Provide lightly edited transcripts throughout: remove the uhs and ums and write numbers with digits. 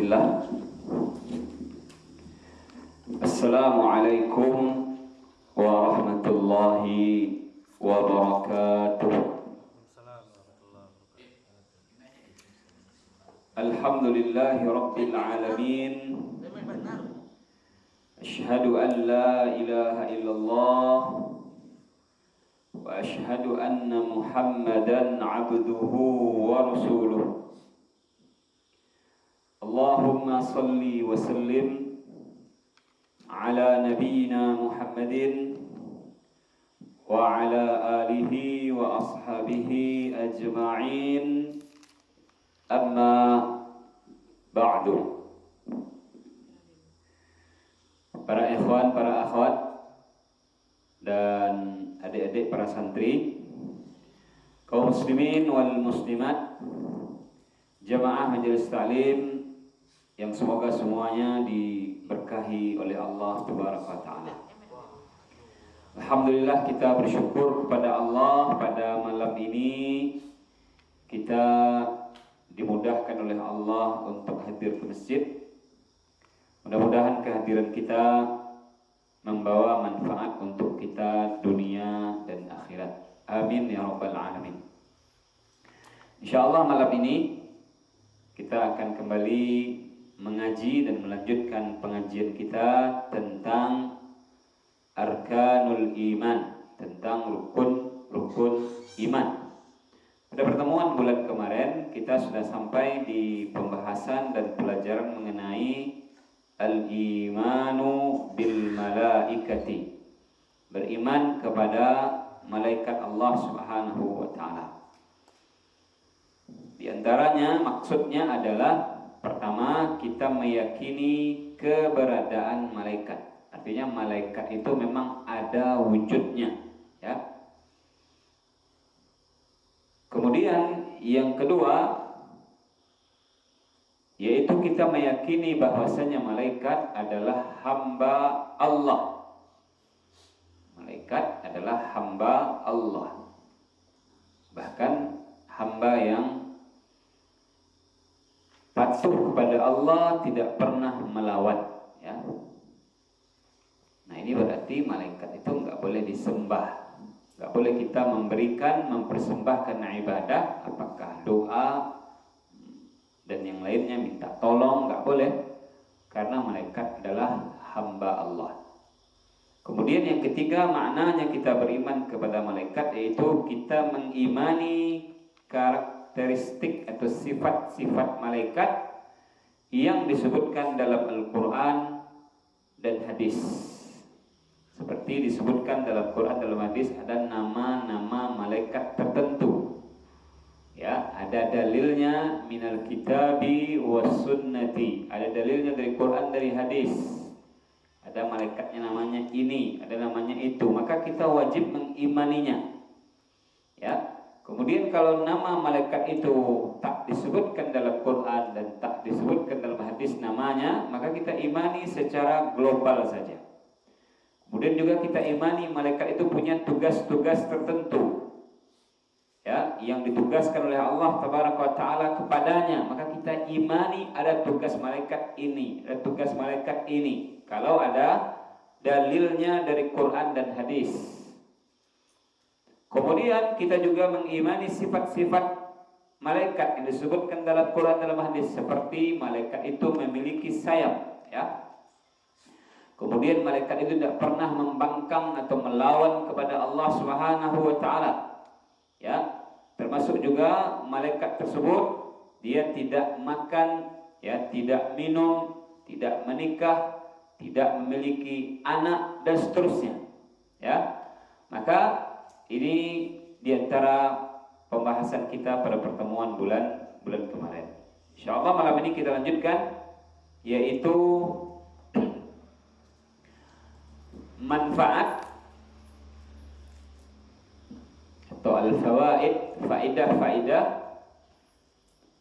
Bismillah. Assalamualaikum warahmatullahi wabarakatuh. Alhamdulillahi rabbil alamin. Asyhadu an la ilaha illallah wa asyhadu anna Muhammadan abduhu wa rasuluh. Allahumma salli wa sallim ala nabiyyina Muhammadin wa ala alihi wa ashabihi ajma'in. Amma ba'du. Para ikhwan, para akhwat dan adik-adik para santri, kaum muslimin wal muslimat, jamaah majelis taklim yang semoga semuanya diberkahi oleh Allah Tabaraka wa Ta'ala. Alhamdulillah, kita bersyukur kepada Allah pada malam ini kita dimudahkan oleh Allah untuk hadir ke masjid. Mudah-mudahan kehadiran kita membawa manfaat untuk kita dunia dan akhirat. Amin ya rabbal alamin. Insyaallah malam ini kita akan kembali mengaji dan melanjutkan pengajian kita tentang arkanul iman, tentang rukun iman. Pada pertemuan bulan kemarin kita sudah sampai di pembahasan dan pelajaran mengenai al-imanu bil malaikati, beriman kepada malaikat Allah Subhanahu wa Ta'ala. Di antaranya maksudnya adalah pertama, kita meyakini keberadaan malaikat. Artinya malaikat itu memang ada wujudnya, ya. Kemudian yang kedua, yaitu kita meyakini bahwasanya malaikat adalah hamba Allah. Malaikat adalah hamba Allah. Bahkan hamba yang patuh kepada Allah, tidak pernah melawan, ya. Nah, ini berarti malaikat itu nggak boleh disembah, nggak boleh kita mempersembahkan ibadah, apakah doa dan yang lainnya, minta tolong, nggak boleh, karena malaikat adalah hamba Allah. Kemudian yang ketiga, maknanya kita beriman kepada malaikat yaitu kita mengimani karakteristik atau sifat-sifat malaikat yang disebutkan dalam Al-Quran dan hadis. Seperti disebutkan dalam Quran, dalam hadis, ada nama-nama malaikat tertentu, ya, ada dalilnya minal kitabi was sunnati, ada dalilnya dari Quran, dari hadis. Ada malaikatnya namanya ini, ada namanya itu, maka kita wajib mengimaninya, ya. Kemudian kalau nama malaikat itu tak disebutkan dalam Quran dan tak disebutkan dalam hadis namanya, maka kita imani secara global saja. Kemudian juga kita imani malaikat itu punya tugas-tugas tertentu, ya, yang ditugaskan oleh Allah Tabaraka wa Ta'ala kepadanya, maka kita imani ada tugas malaikat ini, ada tugas malaikat ini, kalau ada dalilnya dari Quran dan hadis. Kemudian kita juga mengimani sifat-sifat malaikat yang disebutkan dalam Quran, dalam hadis, seperti malaikat itu memiliki sayap, ya. Kemudian malaikat itu tidak pernah membangkang atau melawan kepada Allah Subhanahu wa Ta'ala, ya. Termasuk juga malaikat tersebut dia tidak makan, ya, tidak minum, tidak menikah, tidak memiliki anak dan seterusnya, ya. Maka ini diantara pembahasan kita pada pertemuan bulan kemarin. Insyaallah malam ini kita lanjutkan, yaitu manfaat atau al-fawaid, faidah-faidah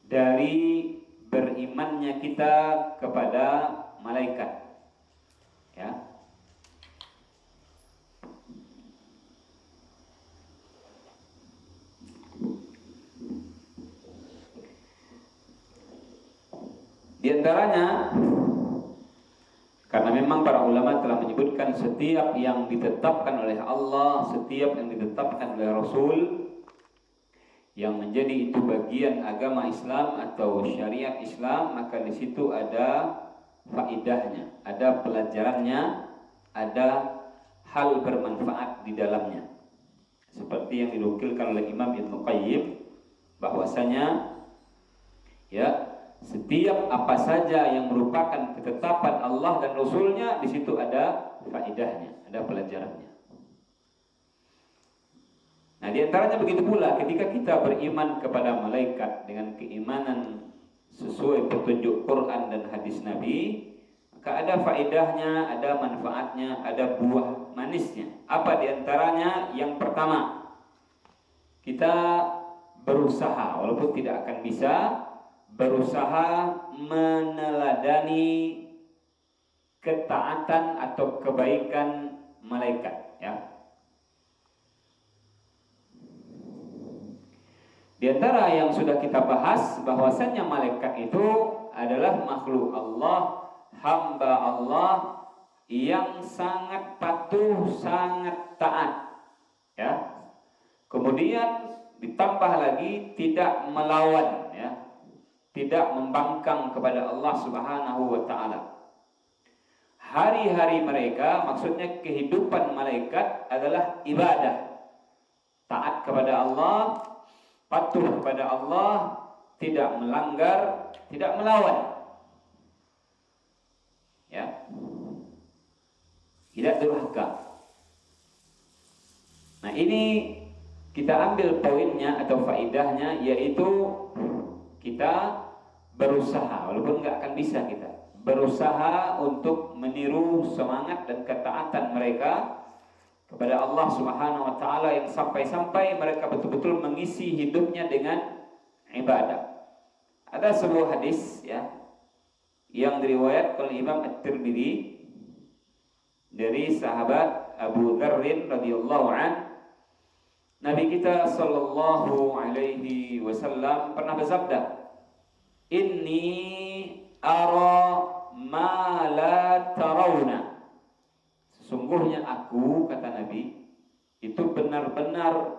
dari berimannya kita kepada malaikat, ya. Di antaranya, karena memang para ulama telah menyebutkan setiap yang ditetapkan oleh Allah, setiap yang ditetapkan oleh Rasul, yang menjadi itu bagian agama Islam atau syariat Islam, maka di situ ada faidahnya, ada pelajarannya, ada hal bermanfaat di dalamnya. Seperti yang dinukilkan oleh Imam Ibnu Qayyim, bahwasanya ya, setiap apa saja yang merupakan ketetapan Allah dan Rasulnya, di situ ada faedahnya, ada pelajarannya. Nah, di antaranya begitu pula ketika kita beriman kepada malaikat dengan keimanan sesuai petunjuk Quran dan hadis Nabi, maka ada faedahnya, ada manfaatnya, ada buah manisnya. Apa di antaranya? Yang pertama, kita berusaha, walaupun tidak akan bisa, berusaha meneladani ketaatan atau kebaikan malaikat, ya. Di antara yang sudah kita bahas, bahwasannya malaikat itu adalah makhluk Allah, hamba Allah yang sangat patuh, sangat taat, ya. Kemudian ditambah lagi tidak melawan, ya, tidak membangkang kepada Allah Subhanahu wa taala. Hari-hari mereka, maksudnya kehidupan malaikat adalah ibadah. Taat kepada Allah, patuh kepada Allah, tidak melanggar, tidak melawan. Ya. Tidak durhaka. Nah, ini kita ambil poinnya atau faedahnya, yaitu kita berusaha, walaupun nggak akan bisa, kita berusaha untuk meniru semangat dan ketaatan mereka kepada Allah Subhanahu wa taala, yang sampai-sampai mereka betul-betul mengisi hidupnya dengan ibadah. Ada sebuah hadis, ya, yang diriwayatkan oleh Imam At-Tirmidzi dari sahabat Abu Dzar radhiyallahu anhu. Nabi kita sallallahu alaihi wasallam pernah bersabda, "Inni ara ma la tarawna." Sesungguhnya aku, kata Nabi, itu benar-benar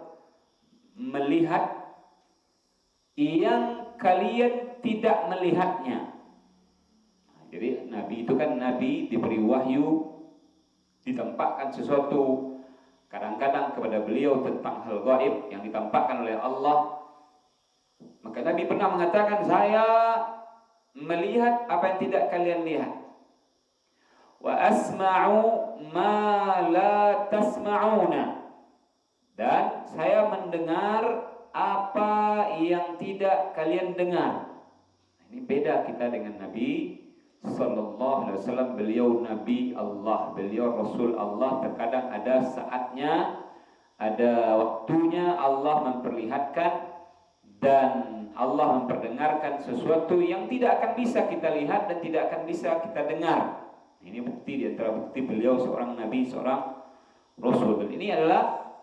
melihat yang kalian tidak melihatnya. Jadi Nabi itu kan Nabi diberi wahyu, ditampakkan sesuatu kadang-kadang kepada beliau tentang hal gaib yang ditampakkan oleh Allah. Maka Nabi pernah mengatakan, saya melihat apa yang tidak kalian lihat. Wa asma'u ma la tasma'una. Dan saya mendengar apa yang tidak kalian dengar. Ini beda kita dengan Nabi sallallahu alaihi wasallam. Beliau Nabi Allah, beliau Rasul Allah. Terkadang ada saatnya, ada waktunya Allah memperlihatkan dan Allah memperdengarkan sesuatu yang tidak akan bisa kita lihat dan tidak akan bisa kita dengar. Ini bukti di antara bukti beliau seorang Nabi, seorang Rasul. Dan ini adalah,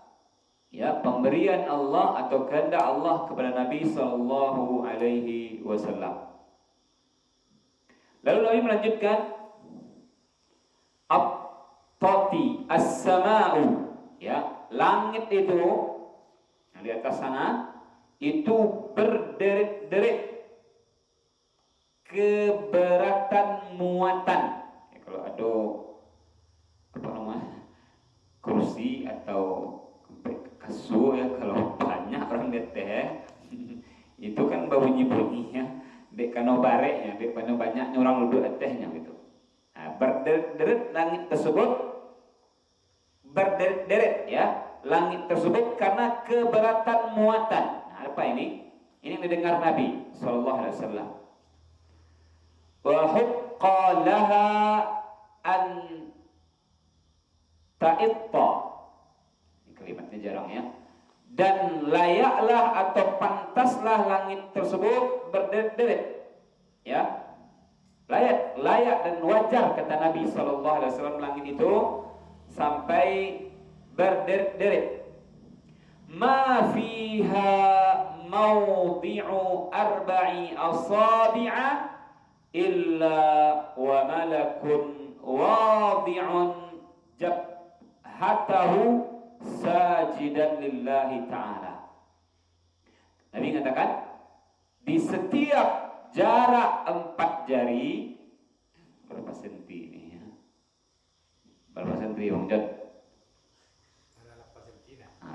ya, pemberian Allah atau kehendak Allah kepada Nabi sallallahu alaihi wasallam. Lalu Nabi melanjutkan, at-tati as-sama'u, ya, langit itu yang di atas sana itu berderet-deret keberatan muatan. Ya, kalau ada apa namanya kursi atau kasur, ya, kalau banyak orang deteh itu kan bunyi-bunyinya. Dek kano bareknya, dek kano banyak orang duduk atasnya gitu. Nah, berderet-deret langit tersebut, berderet-deret, ya, langit tersebut karena keberatan muatan. Nah, apa ini? Ini yang didengar Nabi sallallahu alaihi wasallam. Wa huqqa laha an ta'itta. Ini kalimatnya jarang, ya. Dan layaklah atau pantaslah langit tersebut berderet-deret, ya, layak dan wajar, kata Nabi sallallahu alaihi wasallam, langit itu sampai berderet-deret. Ma fiha mawdi'u arba'i asabi'a illa wa malakun wadi'un jabhatahu sajidan lillahi ta'ala. Nabi mengatakan di setiap jarak 4 jari, berapa senti ini ya? Berapa senti Bang John?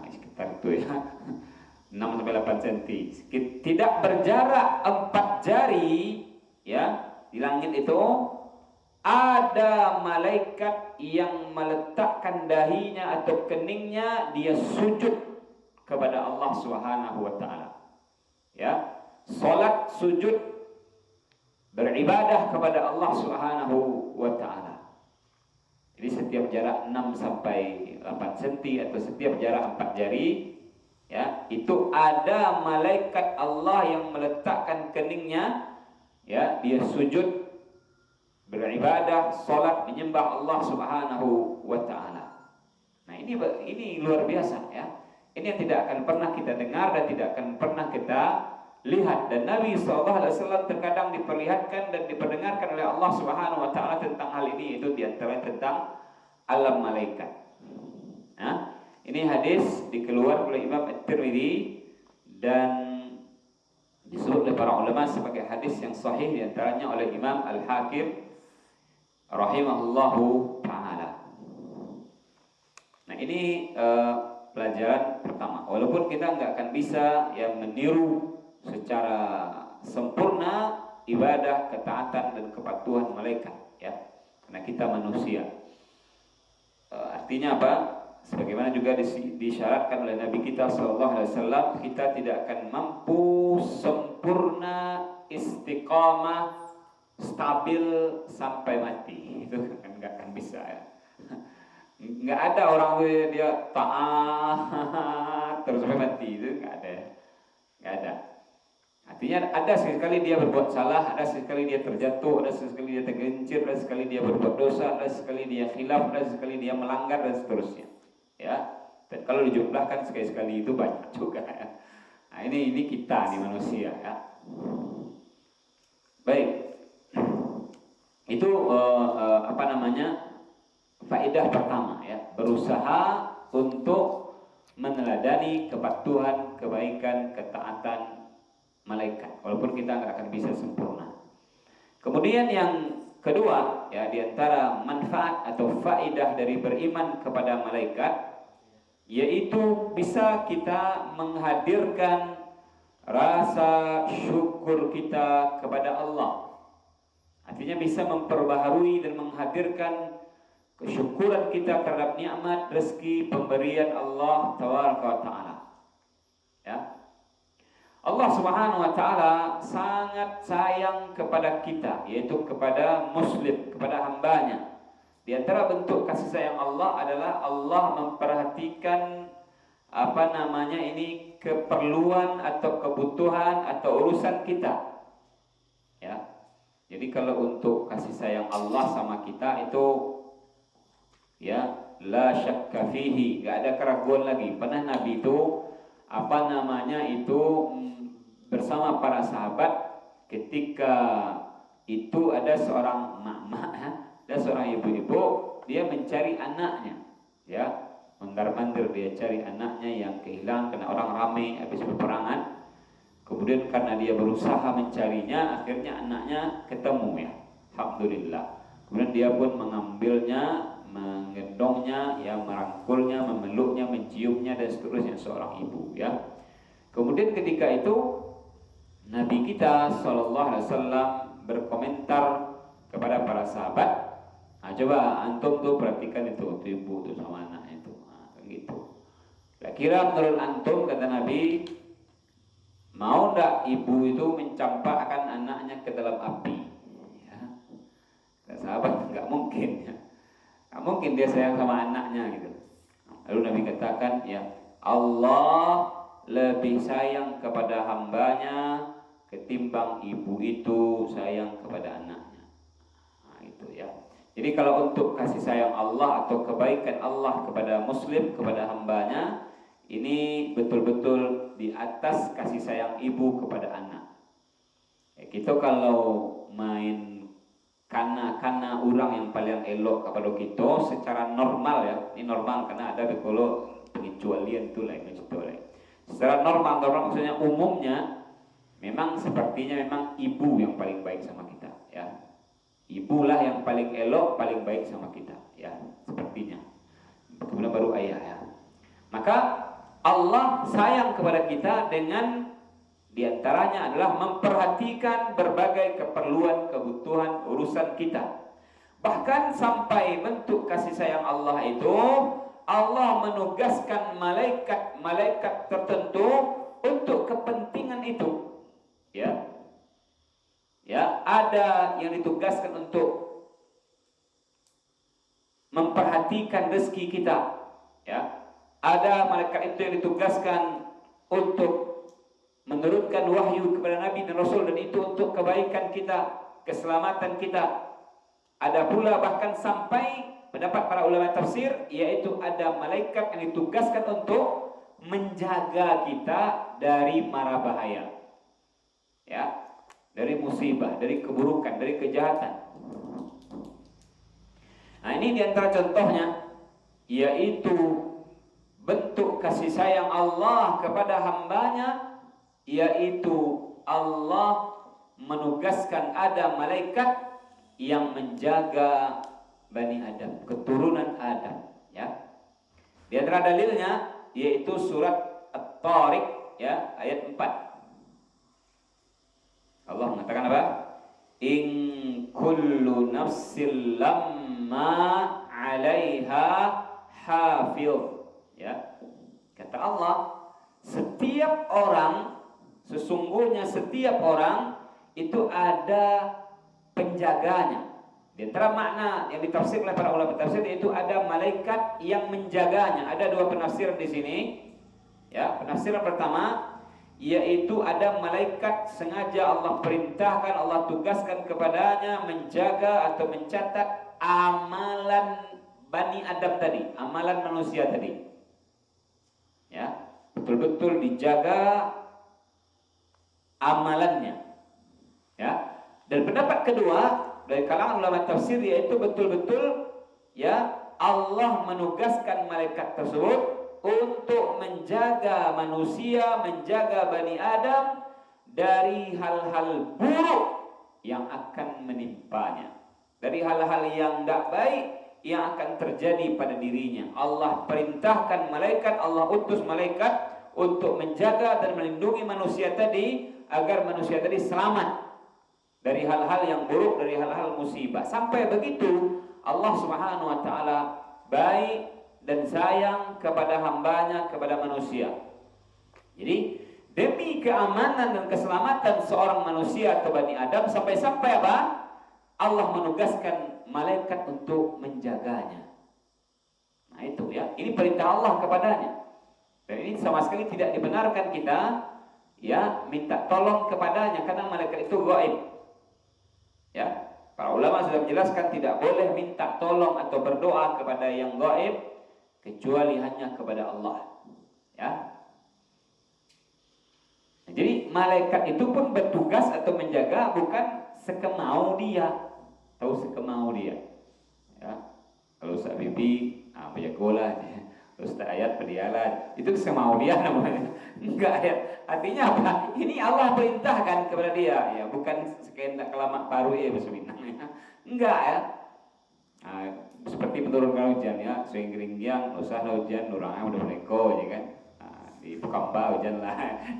Sekitar itu ya. 6 sampai 8 cm. Tidak berjarak 4 jari ya, di langit itu ada malaikat yang meletakkan dahinya atau keningnya, dia sujud kepada Allah Subhanahu wa taala. Ya, salat sujud beribadah kepada Allah Subhanahu wa taala. Jadi setiap jarak 6 sampai 8 cm atau setiap jarak 4 jari ya, itu ada malaikat Allah yang meletakkan keningnya ya, dia sujud beribadah, salat, menyembah Allah Subhanahu wa taala. Nah, ini luar biasa ya. Ini yang tidak akan pernah kita dengar dan tidak akan pernah kita lihat. Dan Nabi SAW terkadang diperlihatkan dan diperdengarkan oleh Allah Subhanahu wa taala tentang hal ini, itu diantara tentang alam malaikat. Nah, ini hadis dikeluarkan oleh Imam At-Tirmidzi dan disebut oleh para ulama sebagai hadis yang sahih, diantaranya oleh Imam Al-Hakim rahimahullahu ta'ala. Nah, ini pelajaran pertama. Walaupun kita nggak akan bisa yang meniru secara sempurna ibadah, ketaatan dan kepatuhan malaikat ya, karena kita manusia. Artinya apa? Sebagaimana juga disyaratkan oleh Nabi kita SAW, kita tidak akan mampu sempurna istiqamah stabil sampai mati. Itu kan nggak akan bisa ya. Nggak ada orang dia taat terus sampai mati, itu nggak ada, nggak ada. Artinya ada sekali dia berbuat salah, ada sekali dia terjatuh, ada sekali dia tergelincir, ada sekali dia berbuat dosa, ada sekali dia khilaf, ada sekali dia melanggar dan seterusnya. Ya, dan kalau dijumlahkan sekali-sekali itu banyak juga ya. Nah, ini kita nih manusia ya. Baik. Itu faedah pertama ya, berusaha untuk meneladani kepatuhan, kebaikan, ketaatan malaikat, walaupun kita nggak akan bisa sempurna. Kemudian yang kedua ya, diantara manfaat atau faedah dari beriman kepada malaikat, yaitu bisa kita menghadirkan rasa syukur kita kepada Allah. Artinya bisa memperbaharui dan menghadirkan kesyukuran kita terhadap nikmat rezeki pemberian Allah Taala. Ya. Allah Subhanahu wa taala sangat sayang kepada kita, yaitu kepada muslim, kepada hambanya. Di antara bentuk kasih sayang Allah adalah Allah memperhatikan keperluan atau kebutuhan atau urusan kita. Ya. Jadi kalau untuk kasih sayang Allah sama kita itu ya la syakka fihi, enggak ada keraguan lagi. Pernah Nabi itu bersama para sahabat ketika itu ada seorang mak-mak ya, ada seorang ibu-ibu, dia mencari anaknya ya, mondar-mandir dia cari anaknya yang kehilangan karena orang ramai habis peperangan. Kemudian karena dia berusaha mencarinya, akhirnya anaknya ketemu ya, alhamdulillah. Kemudian dia pun mengambilnya, menggendongnya, ya, merangkulnya, memeluknya, menciumnya dan seterusnya, seorang ibu ya. Kemudian ketika itu Nabi kita SAW berkomentar kepada para sahabat, nah, coba antum tuh perhatikan itu ibu tuh sama anaknya itu, nah, gitu. Kira-kira menurut antum, kata Nabi, mau ndak ibu itu mencampakkan anaknya ke dalam api? Ya. Kata sahabat, nggak mungkin ya. Nggak mungkin dia sayang sama anaknya gitu. Lalu Nabi katakan, ya, Allah lebih sayang kepada hambanya ketimbang ibu itu sayang kepada anaknya. Nah, itu ya. Jadi kalau untuk kasih sayang Allah atau kebaikan Allah kepada muslim, kepada hambanya, ini betul-betul di atas kasih sayang ibu kepada anak. Kita kalau main karena orang yang paling elok kepada kita secara normal ya, ini normal karena ada kalau pengecualian itu lain macam lain. Secara normal maksudnya umumnya memang sepertinya memang ibu yang paling baik sama kita ya. Ibulah yang paling elok, paling baik sama kita ya, sepertinya. Kemudian baru ayah ya. Maka Allah sayang kepada kita dengan diantaranya adalah memperhatikan berbagai keperluan, kebutuhan, urusan kita. Bahkan sampai bentuk kasih sayang Allah itu, Allah menugaskan malaikat-malaikat tertentu untuk kepentingan itu. Ya, ada yang ditugaskan untuk memperhatikan rezeki kita. Ya, ada malaikat itu yang ditugaskan untuk menurunkan wahyu kepada Nabi dan Rasul, dan itu untuk kebaikan kita, keselamatan kita. Ada pula bahkan sampai pendapat para ulama tafsir, yaitu ada malaikat yang ditugaskan untuk menjaga kita dari mara bahaya. Ya, dari musibah, dari keburukan, dari kejahatan. Nah, ini diantara contohnya, yaitu bentuk kasih sayang Allah kepada hambanya, yaitu Allah menugaskan ada malaikat yang menjaga Bani Adam, keturunan Adam. Ya, di antara dalilnya yaitu surat At-Tariq ya, ayat 4. Allah mengatakan apa? In kullu nafsin lamma 'alaiha hafiz. Ya. Kata Allah, setiap orang, sesungguhnya setiap orang itu ada penjaganya. Di antara makna yang ditafsir oleh para ulama tafsir yaitu ada malaikat yang menjaganya. Ada dua penafsiran di sini. Ya, penafsiran pertama yaitu ada malaikat sengaja Allah perintahkan, Allah tugaskan kepadanya menjaga atau mencatat amalan Bani Adam tadi, amalan manusia tadi. Ya, betul-betul dijaga amalannya. Ya. Dan pendapat kedua dari kalangan ulama tafsir yaitu betul-betul ya Allah menugaskan malaikat tersebut untuk menjaga manusia, menjaga Bani Adam dari hal-hal buruk yang akan menimpanya, dari hal-hal yang tidak baik yang akan terjadi pada dirinya. Allah perintahkan malaikat, Allah utus malaikat untuk menjaga dan melindungi manusia tadi agar manusia tadi selamat dari hal-hal yang buruk, dari hal-hal musibah. Sampai begitu Allah Subhanahu wa taala baik dan sayang kepada hambanya, kepada manusia. Jadi demi keamanan dan keselamatan seorang manusia atau Bani Adam, sampai-sampai apa? Allah menugaskan malaikat untuk menjaganya. Nah itu ya, ini perintah Allah kepadanya. Dan ini sama sekali tidak dibenarkan kita ya minta tolong kepadanya, karena malaikat itu gaib. Ya, para ulama sudah menjelaskan tidak boleh minta tolong atau berdoa kepada yang gaib kecuali hanya kepada Allah. Ya. Nah, jadi malaikat itu pun bertugas atau menjaga bukan sekemau dia. Tahu sekemau dia. Ya. Kalau Ustaz Bibi, penjagolah. Kalau Ustaz Ayat berdialah. Itu sekemau dia namanya. Enggak ya. Artinya apa? Ini Allah perintahkan kepada dia. Ya, bukan sekehendak kelamak paru ya bismillah. Enggak ya. Nah, seperti menurunkan hujan ya, sehingga usah hujan nurangnya udah mereka ya kan. Nah, di Pekamba hujan lah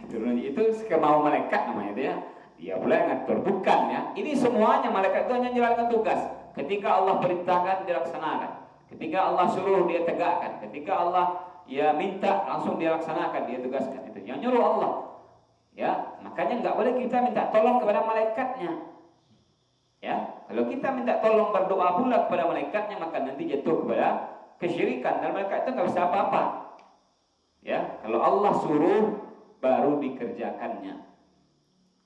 turun itu sekemau malaikat namanya itu ya. Dia boleh ngatur, bukan ya. Ini semuanya malaikat itu hanya menjalankan tugas. Ketika Allah perintahkan dilaksanakan, ketika Allah suruh dia tegakkan, ketika Allah ya minta langsung dia laksanakan, dia tugaskan. Itu yang nyuruh Allah. Ya, makanya nggak boleh kita minta tolong kepada malaikatnya. Ya, kalau kita minta tolong berdoa pula kepada malaikatnya, maka nanti jatuh kepada kesyirikan dan malaikat itu nggak bisa apa-apa. Ya, kalau Allah suruh baru dikerjakannya.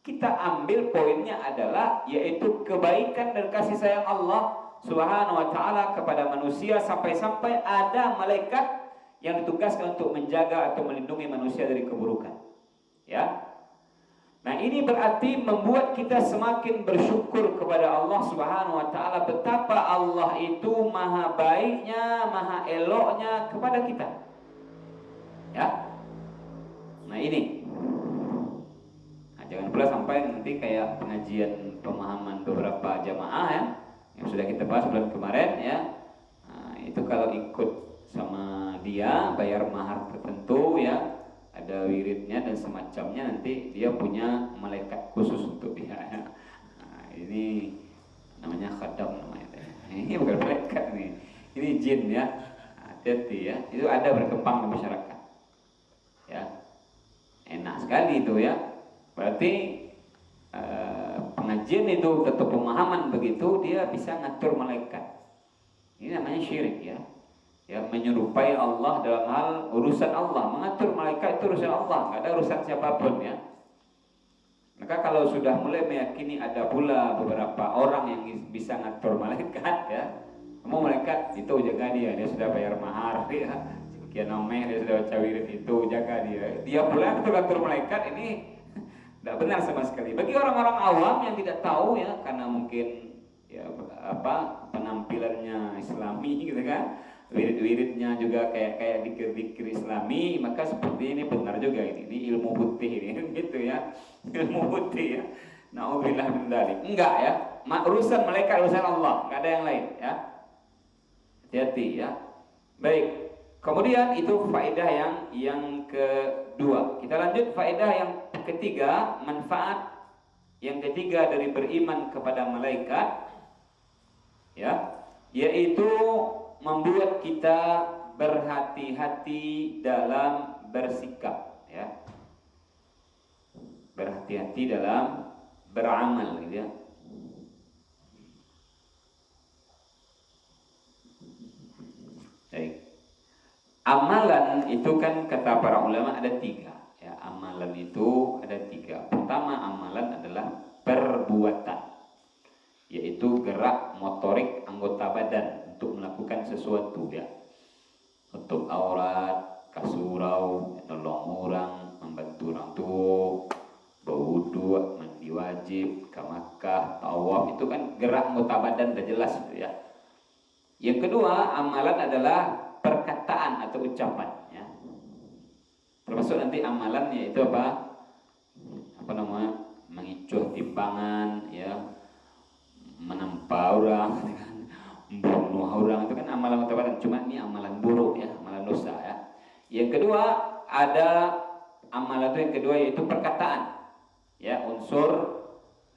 Kita ambil poinnya adalah yaitu kebaikan dan kasih sayang Allah Subhanahu wa taala kepada manusia, sampai-sampai ada malaikat yang ditugaskan untuk menjaga atau melindungi manusia dari keburukan. Ya. Nah, ini berarti membuat kita semakin bersyukur kepada Allah Subhanahu wa taala, betapa Allah itu maha baiknya, maha eloknya kepada kita. Ya. Nah, ini. Nah, jangan pula sampai nanti kayak pengajian pemahaman beberapa jamaah ya, yang sudah kita bahas bulan kemarin ya. Nah, itu kalau ikut sama dia bayar mahar tertentu ya, ada wiridnya dan semacamnya, nanti dia punya malaikat khusus untuk dia ya. Nah, ini namanya khadam namanya. Ini bukan malaikat nih, ini jin ya. Hati-hati ya, itu ada berkembang di masyarakat ya. Enak sekali itu ya. Berarti pengajian itu atau pemahaman begitu, dia bisa ngatur malaikat. Ini namanya syirik ya. Ya, menyerupai Allah dalam hal urusan Allah, mengatur malaikat itu urusan Allah, nggak ada urusan siapapun ya. Maka kalau sudah mulai meyakini ada pula beberapa orang yang bisa ngatur malaikat ya, kamu malaikat itu jaga dia sudah bayar mahar ya, sekian nomeh dia sudah baca wirid itu, jaga dia pula ngatur malaikat, ini tidak benar sama sekali. Bagi orang-orang awam yang tidak tahu ya, karena mungkin ya penampilannya Islami gitu kan, wirid-wiridnya juga kayak dikir-dikir Islami, maka seperti ini benar juga ini ilmu putih ini gitu ya, ilmu putih ya. Nauzubillah min dzalik. Enggak ya, urusan malaikat urusan Allah, enggak ada yang lain ya. Hati-hati ya. Baik. Kemudian itu faedah yang kedua. Kita lanjut faedah yang ketiga, manfaat yang ketiga dari beriman kepada malaikat ya, yaitu membuat kita berhati-hati dalam bersikap ya, berhati-hati dalam beramal gitu ya. Baik. Amalan itu kan kata para ulama ada tiga ya, amalan itu ada tiga. Pertama, amalan adalah perbuatan, yaitu gerak motorik anggota badan untuk melakukan sesuatu ya, untuk aurat, kasurau, nolong orang, membantu orang tua, berwudu, mandi wajib, ke Makkah, tawaf, itu kan gerak anggota badan, udah jelas itu ya. Yang kedua, amalan adalah perkataan atau ucapan ya. Termasuk nanti amalan yaitu apa namanya, mengicuh timbangan ya, menempah orang, membunuh orang, itu kan amalan mutabadan. Cuma ini amalan buruk ya, amalan dosa ya. Yang kedua ada amalan itu, yang kedua yaitu perkataan ya, unsur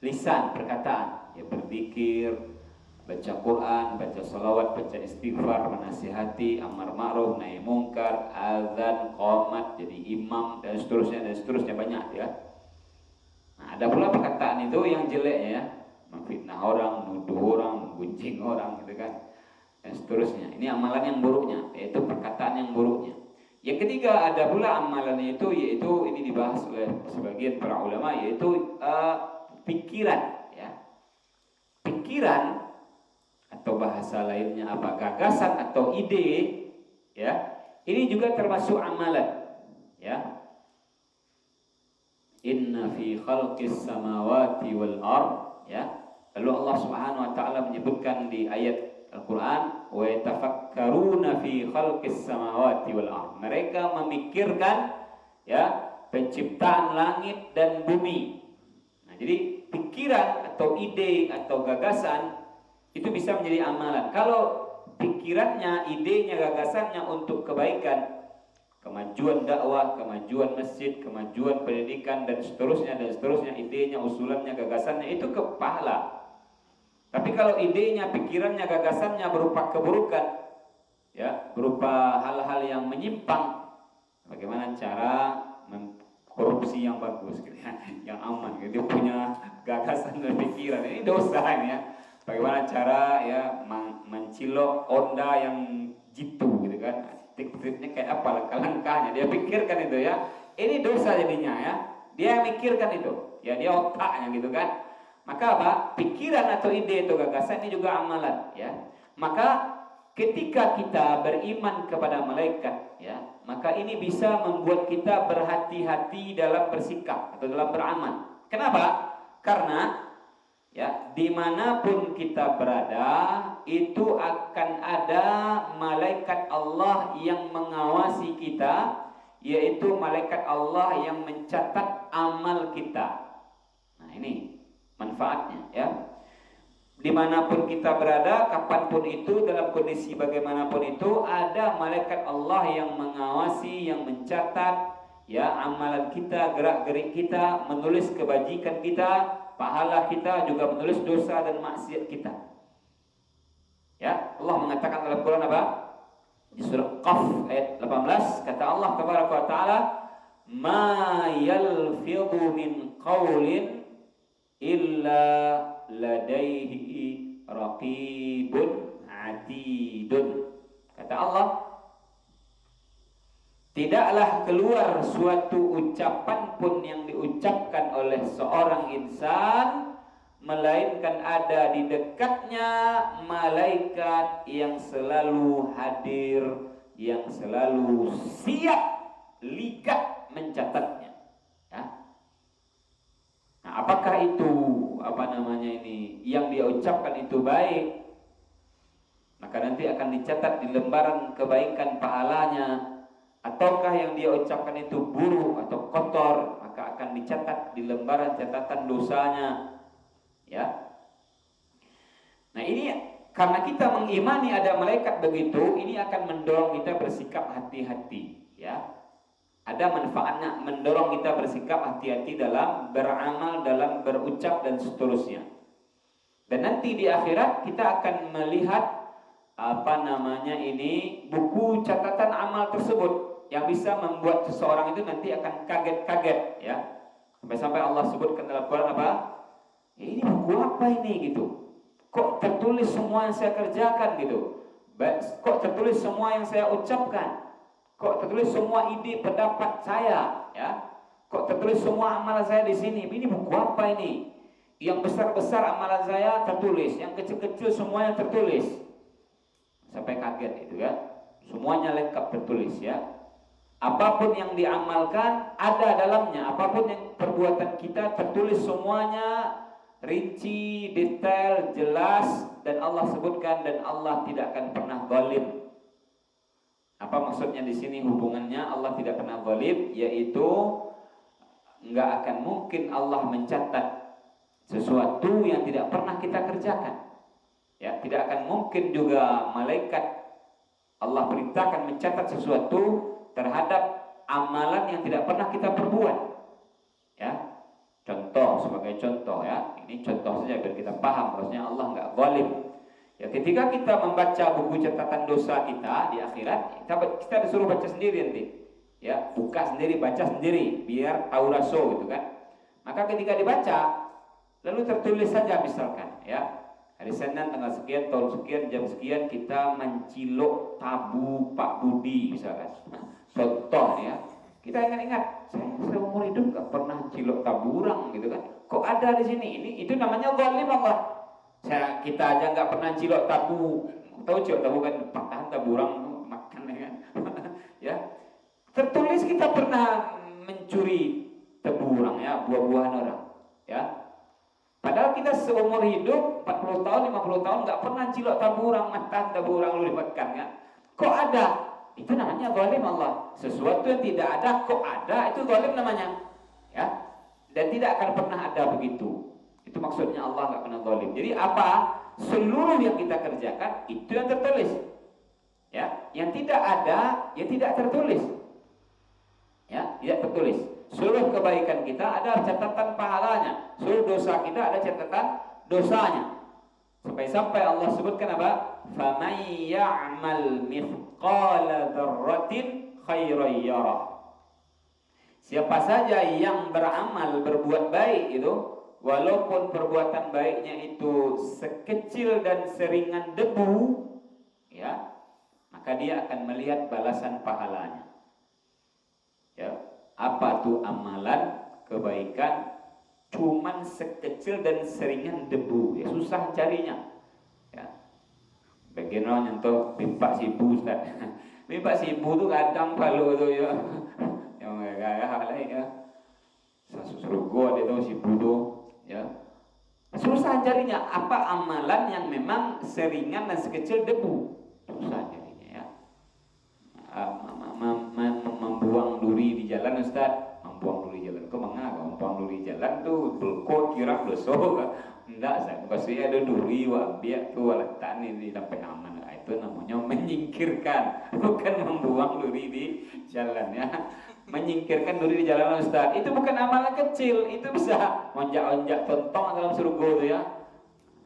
lisan, perkataan ya, berzikir, baca Quran, baca salawat, baca istighfar, menasihati, amar ma'ruf, nahi mungkar, azan, qomat, jadi imam dan seterusnya banyak ya. Nah, ada pula perkataan itu yang jeleknya ya, memfitnah orang, menuduh orang, menggunjing orang gitu kan, dan seterusnya. Ini amalan yang buruknya, yaitu perkataan yang buruknya. Yang ketiga ada pula amalan itu, yaitu ini dibahas oleh sebagian para ulama, yaitu pikiran ya. Pikiran atau bahasa lainnya apa, gagasan atau ide ya, ini juga termasuk amalan ya. Inna fi khalqis samawati wal ard ya. Lalu Allah Subhanahu wa taala menyebutkan di ayat Al-Qur'an, wa yatafakkaruna fi khalqis samawati wal ard. Mereka memikirkan ya penciptaan langit dan bumi. Nah, jadi pikiran atau ide atau gagasan itu bisa menjadi amalan. Kalau pikirannya, idenya, gagasannya untuk kebaikan, kemajuan dakwah, kemajuan masjid, kemajuan pendidikan dan seterusnya, idenya, usulannya, gagasannya itu ke pahala. Tapi kalau idenya, pikirannya, gagasannya berupa keburukan ya, berupa hal-hal yang menyimpang, bagaimana cara korupsi yang bagus gitu ya, yang aman gitu, dia punya gagasan dan pikiran, ini dosa ini ya. Bagaimana cara ya mencilok onda yang jitu gitu kan, trik-triknya kayak apa, langkah-langkahnya dia pikirkan itu ya. Ini dosa jadinya ya, dia mikirkan itu ya, dia otaknya gitu kan. Maka apa, pikiran atau ide atau gagasan ini juga amalan ya. Maka ketika kita beriman kepada malaikat ya, maka ini bisa membuat kita berhati-hati dalam bersikap atau dalam beramal Kenapa? Karena ya dimanapun kita berada itu akan ada malaikat Allah yang mengawasi kita, yaitu malaikat Allah yang mencatat amal kita. Nah ini manfaatnya ya. Dimanapun kita berada, kapanpun itu, dalam kondisi bagaimanapun itu, ada malaikat Allah yang mengawasi, yang mencatat ya amalan kita, gerak-gerik kita, menulis kebajikan kita, pahala kita, juga menulis dosa dan maksiat kita. Ya, Allah mengatakan dalam Quran apa? Di surah Qaf ayat 18 kata Allah tabaraka wa taala, "Ma yalfidhu min qaulin illa ladaihi raqibun atidun." Kata Allah, tidaklah keluar suatu ucapan pun yang diucapkan oleh seorang insan melainkan ada di dekatnya malaikat yang selalu hadir, yang selalu siap ligat mencatatnya. Ya. Nah, apakah itu yang dia ucapkan itu baik, maka nanti akan dicatat di lembaran kebaikan pahalanya, ataukah yang dia ucapkan itu buruk atau kotor, maka akan dicatat di lembaran catatan dosanya. Ya. Nah ini karena kita mengimani ada malaikat begitu, ini akan mendorong kita bersikap hati-hati. Ya. Ada manfaatnya mendorong kita bersikap hati-hati dalam beramal, dalam berucap dan seterusnya. Dan nanti di akhirat kita akan melihat buku catatan amal tersebut yang bisa membuat seseorang itu nanti akan kaget-kaget ya. Sampai Allah sebutkan dalam Quran apa? Ini buku apa ini gitu? Kok tertulis semua yang saya kerjakan gitu? Kok tertulis semua yang saya ucapkan? Kok tertulis semua ide pendapat saya ya? Kok tertulis semua amalan saya di sini? Ini buku apa ini? Yang besar-besar amalan saya tertulis, yang kecil-kecil semuanya tertulis. Sampai kaget itu ya. Semuanya lengkap tertulis ya. Apapun yang diamalkan ada dalamnya, apapun yang perbuatan kita tertulis semuanya rinci, detail, jelas, dan Allah sebutkan dan Allah tidak akan pernah zalim. Apa maksudnya di sini hubungannya Allah tidak pernah zalim, yaitu enggak akan mungkin Allah mencatat sesuatu yang tidak pernah kita kerjakan. Ya, tidak akan mungkin juga malaikat Allah perintahkan mencatat sesuatu terhadap amalan yang tidak pernah kita perbuat. Ya. Sebagai contoh ya, ini contoh saja biar kita paham bahwasanya Allah enggak zalim. Ya, ketika kita membaca buku catatan dosa kita di akhirat, kita disuruh baca sendiri nanti. Ya, buka sendiri, baca sendiri biar tahu raso gitu kan. Maka ketika dibaca lalu tertulis saja misalkan ya, hari Senin tanggal sekian, tahun sekian, jam sekian kita mencilok tabu Pak Budi misalkan. Contoh ya. Kita ingat-ingat, saya seumur hidup gak pernah cilok taburang gitu kan. Kok ada di sini? Itu namanya zalim Allah. Kita aja gak pernah cilok tabu. Tahu cilok tabu kan patahan taburang makan ya kan. Ya. Tertulis kita pernah mencuri taburang ya, buah-buahan orang. Ya. Padahal kita seumur hidup 40 tahun, 50 tahun gak pernah cilok taburang, makan taburang lu dimakan ya. Kok ada? Itu namanya zalim Allah. Sesuatu yang tidak ada kok ada, itu zalim namanya. Ya. Dan tidak akan pernah ada begitu. Itu maksudnya Allah enggak pernah zalim. Jadi apa? Seluruh yang kita kerjakan itu yang tertulis. Ya, yang tidak ada ya tidak tertulis. Ya, tidak tertulis. Seluruh kebaikan kita ada catatan pahalanya. Seluruh dosa kita ada catatan dosanya. Sampai-sampai Allah sebutkan apa? Faman ya'mal mithqala dzarratin khairan yarah. Siapa saja yang beramal berbuat baik itu, walaupun perbuatan baiknya itu sekecil dan seringan debu, ya, maka dia akan melihat balasan pahalanya. Ya, apa tuh amalan kebaikan? Cuman sekecil dan seringan debu, ya susah carinya. Ya. Bagaimana nyentuh pipa sibu Ustaz. Pipa sibu tuh kadang kalau tuh ya. Yang kayak hal lain ya. Surga dia itu si bodoh, ya. Susah carinya apa amalan yang memang seringan dan sekecil debu. Susah carinya, ya. Membuang duri di jalan, Ustaz. Membuang duri jalan. Kok mengapa membuang duri jalan tuh belkot kira dosa? Enggak, Ustaz. Pasti ada duri biar tuh letak di sampai aman. Itu namanya menyingkirkan, bukan membuang duri di jalan, ya. Menyingkirkan duri di jalan, Ustaz. Itu bukan amalan kecil, itu bisa onjak-onjak tontong dalam surga itu, ya.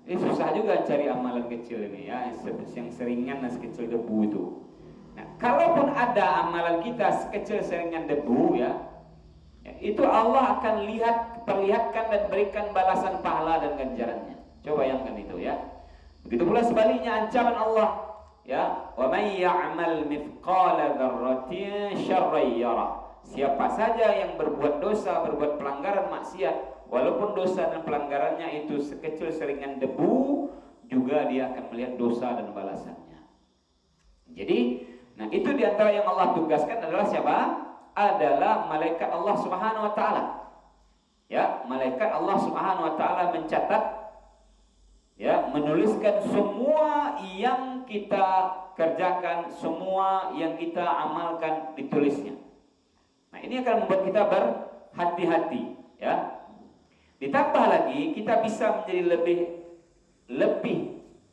Ini susah juga cari amalan kecil ini, ya, yang seringan dan sekecil debu itu. Nah, kalaupun ada amalan kita sekecil seringan debu, ya, itu Allah akan perlihatkan dan berikan balasan pahala dan ganjarannya. Coba bayangkan itu, ya. Begitu pula sebaliknya ancaman Allah, ya, wa may ya'mal mithqala dzarratin syarran yara. Siapa saja yang berbuat dosa, berbuat pelanggaran maksiat, walaupun dosa dan pelanggarannya itu sekecil seringan debu, juga dia akan melihat dosa dan balasannya. Jadi, nah itu diantara yang Allah tugaskan adalah siapa? Adalah malaikat Allah Subhanahu wa taala. Ya, malaikat Allah Subhanahu wa taala mencatat, ya, menuliskan semua yang kita kerjakan, semua yang kita amalkan ditulisnya. Nah, ini akan membuat kita berhati-hati, ya. Ditambah lagi kita bisa menjadi lebih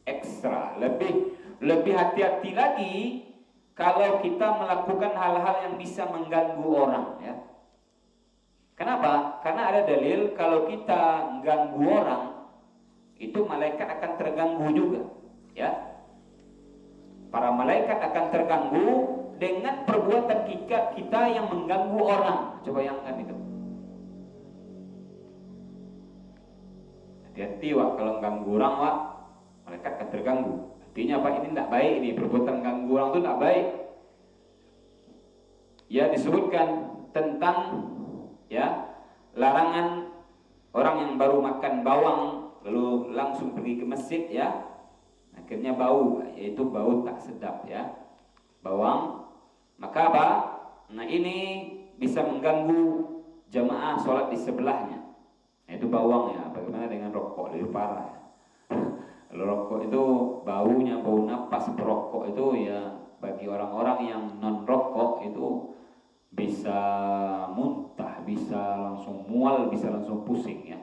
ekstra, lebih hati-hati lagi kalau kita melakukan hal-hal yang bisa mengganggu orang, ya. Kenapa? Karena ada dalil kalau kita mengganggu orang, itu malaikat akan terganggu juga, ya. Para malaikat akan terganggu dengan perbuatan kita yang mengganggu orang. Coba bayangkan itu. Hati-hati, Wak, kalau mengganggu orang, Wak, malaikat akan terganggu. Artinya apa? Ini tidak baik, ini perbuatan mengganggu orang itu tidak baik. Ya, disebutkan tentang, ya, larangan orang yang baru makan bawang lalu langsung pergi ke masjid, ya, akhirnya bau, yaitu bau tak sedap, ya, bawang. Maka apa? Nah, ini bisa mengganggu jamaah sholat di sebelahnya. Nah, itu bawang, ya. Bagaimana dengan rokok? Lebih parah, ya. Kalau rokok itu baunya bau napas perokok itu, ya, bagi orang-orang yang non rokok itu bisa muntah, bisa langsung mual, bisa langsung pusing, ya.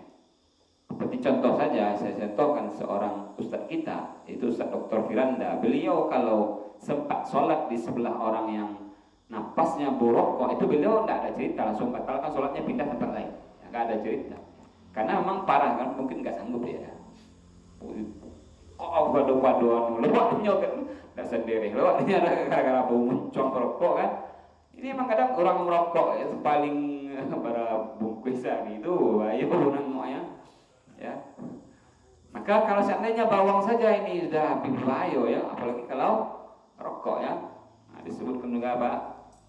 Seperti contoh saja, saya contohkan seorang ustadz kita, itu Ustadz Dr. Firanda. Beliau kalau sempat sholat di sebelah orang yang napasnya borokok, itu beliau tidak ada cerita, langsung batalkan sholatnya, pindah tempat lain. Tidak ada cerita, karena memang parah, kan, mungkin nggak sanggup, ya. Oh, padu-paduan lewatnya kan, nggak sendiri lewatnya gara-gara bau muncong rokok, kan. Ini memang kadang orang merokok, ya, paling para bungkusan itu, ayo nangoknya. Ya, maka kalau seandainya bawang saja ini sudah bahaya, ya, apalagi kalau rokok, ya. Nah, disebutkan juga apa?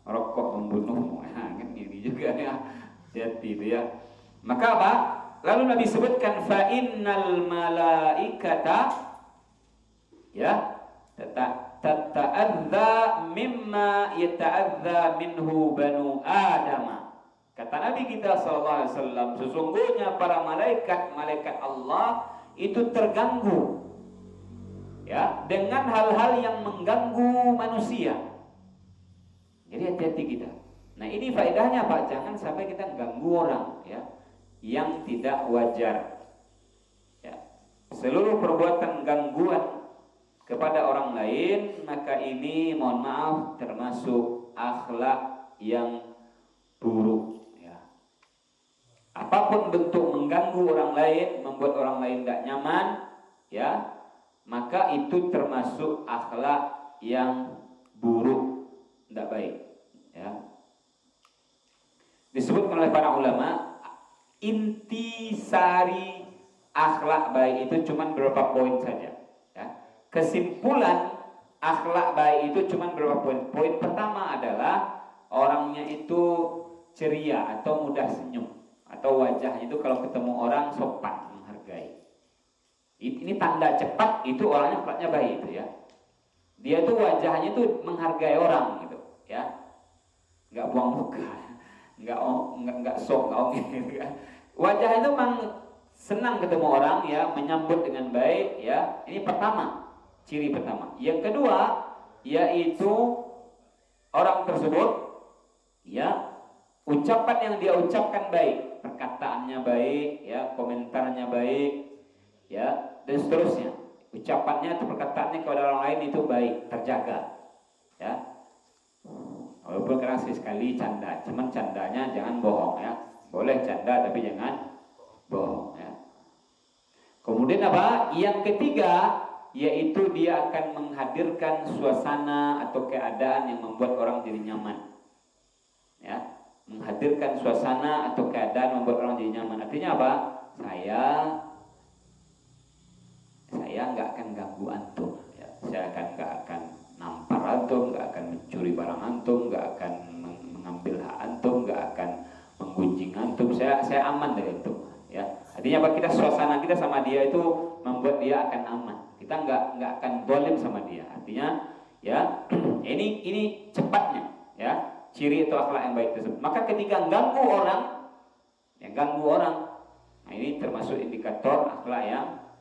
Rokok membunuh. Nah, kan ini juga, ya. Jadi itu, ya. Maka apa? Lalu Nabi sebutkan fa innal malaikata, ya, tata'adza mimma yata'adza minhu banu Adam. Kata Nabi kita SAW, sesungguhnya para malaikat Allah itu terganggu, ya, dengan hal-hal yang mengganggu manusia. Jadi hati-hati kita. Nah, ini faedahnya, Pak, jangan sampai kita ganggu orang, ya, yang tidak wajar, ya. Seluruh perbuatan gangguan kepada orang lain, maka ini, mohon maaf, termasuk akhlak yang buruk. Apapun bentuk mengganggu orang lain, membuat orang lain tidak nyaman, ya, maka itu termasuk akhlak yang buruk, tidak baik, ya. Disebutkan oleh para ulama, intisari akhlak baik itu cuma beberapa poin saja, ya. Kesimpulan akhlak baik itu cuma beberapa poin. Poin pertama adalah orangnya itu ceria atau mudah senyum, atau wajahnya itu kalau ketemu orang sopan, menghargai. Ini tanda cepat itu orangnya akhlaknya baik itu, ya. Dia tuh wajahnya tuh menghargai orang gitu, ya. Enggak buang muka, enggak sok, enggak gitu, ya. Wajah itu memang senang ketemu orang ya, menyambut dengan baik ya. Ini pertama, ciri pertama. Yang kedua yaitu orang tersebut ya, ucapan yang dia ucapkan baik, perkataannya baik ya, komentarnya baik ya, dan seterusnya. Ucapannya atau perkataannya kepada orang lain itu baik, terjaga ya. Walaupun kadang sekali canda, cuman candanya jangan bohong ya. Boleh canda tapi jangan bohong ya. Kemudian apa? Yang ketiga yaitu dia akan menghadirkan suasana atau keadaan yang membuat orang jadi nyaman. Ya, menghadirkan suasana atau keadaan membuat orang jadi nyaman. Artinya apa? Saya nggak akan ganggu antum. Ya, saya nggak akan nampar antum, nggak akan mencuri barang antum, nggak akan mengambil hak antum, nggak akan menggunjing antum. Saya aman dari itu. Ya, artinya apa? Kita suasana kita sama dia itu membuat dia akan aman. Kita nggak akan zalim sama dia. Artinya ya ini cepatnya ya, ciri atau akhlak yang baik tersebut. Maka ketika ganggu orang, nah ini termasuk indikator akhlak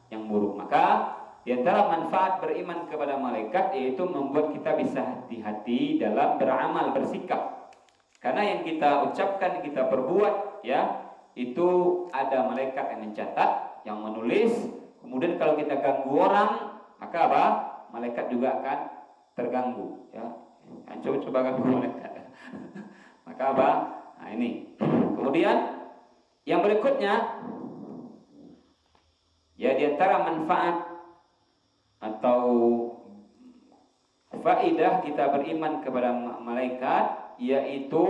yang buruk. Maka di antara manfaat beriman kepada malaikat yaitu membuat kita bisa hati-hati dalam beramal, bersikap. Karena yang kita ucapkan, kita perbuat ya, itu ada malaikat yang mencatat, yang menulis. Kemudian kalau kita ganggu orang, maka apa? Malaikat juga akan terganggu ya. Coba ganggu malaikat. Maka apa? Nah ini. Kemudian yang berikutnya ya, di antara manfaat atau faidah kita beriman kepada malaikat yaitu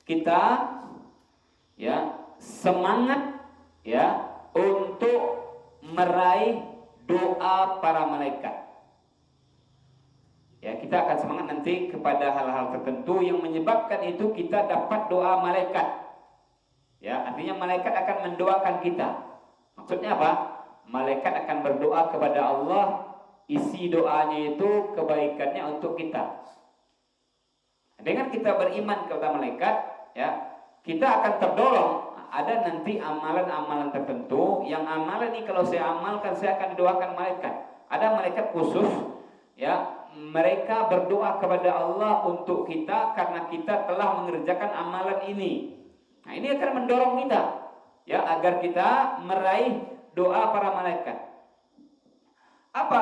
kita ya semangat ya untuk meraih doa para malaikat. Ya, kita akan semangat nanti kepada hal-hal tertentu yang menyebabkan itu kita dapat doa malaikat. Ya, artinya malaikat akan mendoakan kita. Maksudnya apa? Malaikat akan berdoa kepada Allah, isi doanya itu kebaikannya untuk kita. Dengan kita beriman kepada malaikat, ya, kita akan terdorong. Ada nanti amalan-amalan tertentu yang amalan ini kalau saya amalkan saya akan didoakan malaikat. Ada malaikat khusus, ya, mereka berdoa kepada Allah untuk kita karena kita telah mengerjakan amalan ini. Nah, ini akan mendorong kita, ya, agar kita meraih doa para malaikat. Apa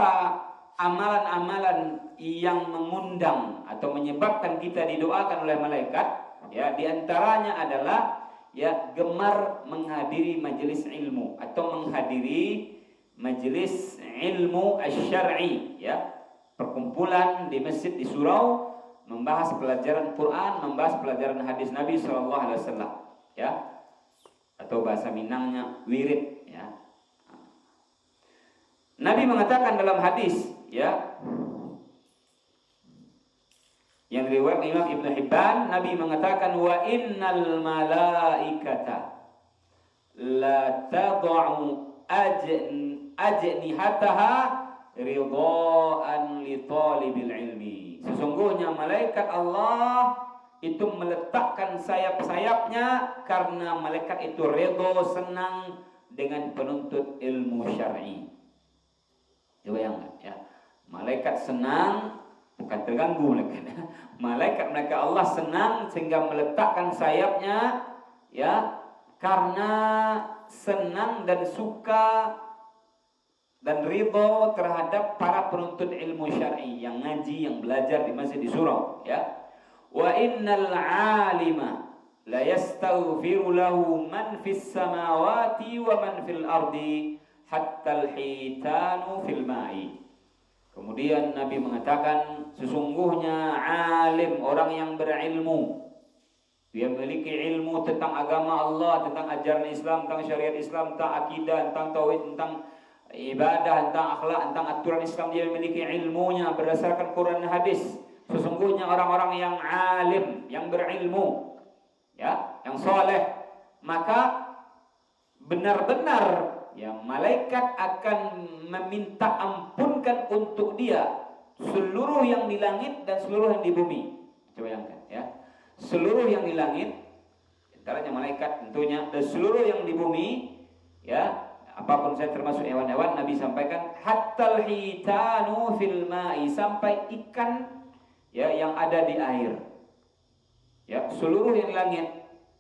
amalan-amalan yang mengundang atau menyebabkan kita didoakan oleh malaikat? Ya, diantaranya adalah ya gemar menghadiri majelis ilmu atau menghadiri majelis ilmu asy-syar'i, ya, perkumpulan di masjid di surau membahas pelajaran Quran, membahas pelajaran hadis Nabi SAW, ya, atau bahasa Minangnya wirid, ya. Nabi mengatakan dalam hadis, ya, yang riwayat Imam Ibnu Hibban, Nabi mengatakan wa innal malaikata la tad'u ajnihataha ridhaan li talibil ilmi. Sesungguhnya malaikat Allah itu meletakkan sayap-sayapnya karena malaikat itu ridho, senang dengan penuntut ilmu syar'i. Coba bayangkan, ya. Malaikat senang, bukan terganggu malaikat. Malaikat Allah senang sehingga meletakkan sayapnya, ya, karena senang dan suka dan ridho terhadap para penuntut ilmu syar'i yang ngaji, yang belajar di masjid di surau, ya. Wa innal 'alima la yastaghfiru lahu man fis samawati wa man fil ardi hatta al-hitanu fil ma'i. Kemudian Nabi mengatakan sesungguhnya alim, orang yang berilmu, dia memiliki ilmu tentang agama Allah, tentang ajaran Islam, tentang syariat Islam, tentang akidah, tentang tauhid, tentang ibadah, tentang akhlak, tentang aturan Islam, dia memiliki ilmunya berdasarkan Quran dan hadis. Sesungguhnya orang-orang yang alim, yang berilmu, ya, yang soleh, maka benar-benar, ya, malaikat akan meminta ampunkan untuk dia seluruh yang di langit dan seluruh yang di bumi. Coba bayangkan, ya, seluruh yang di langit antaranya malaikat tentunya, dan seluruh yang di bumi, ya, apapun saya termasuk hewan-hewan. Nabi sampaikan hattal hitanu fil ma'i, sampai ikan, ya, yang ada di air, ya, seluruh yang di langit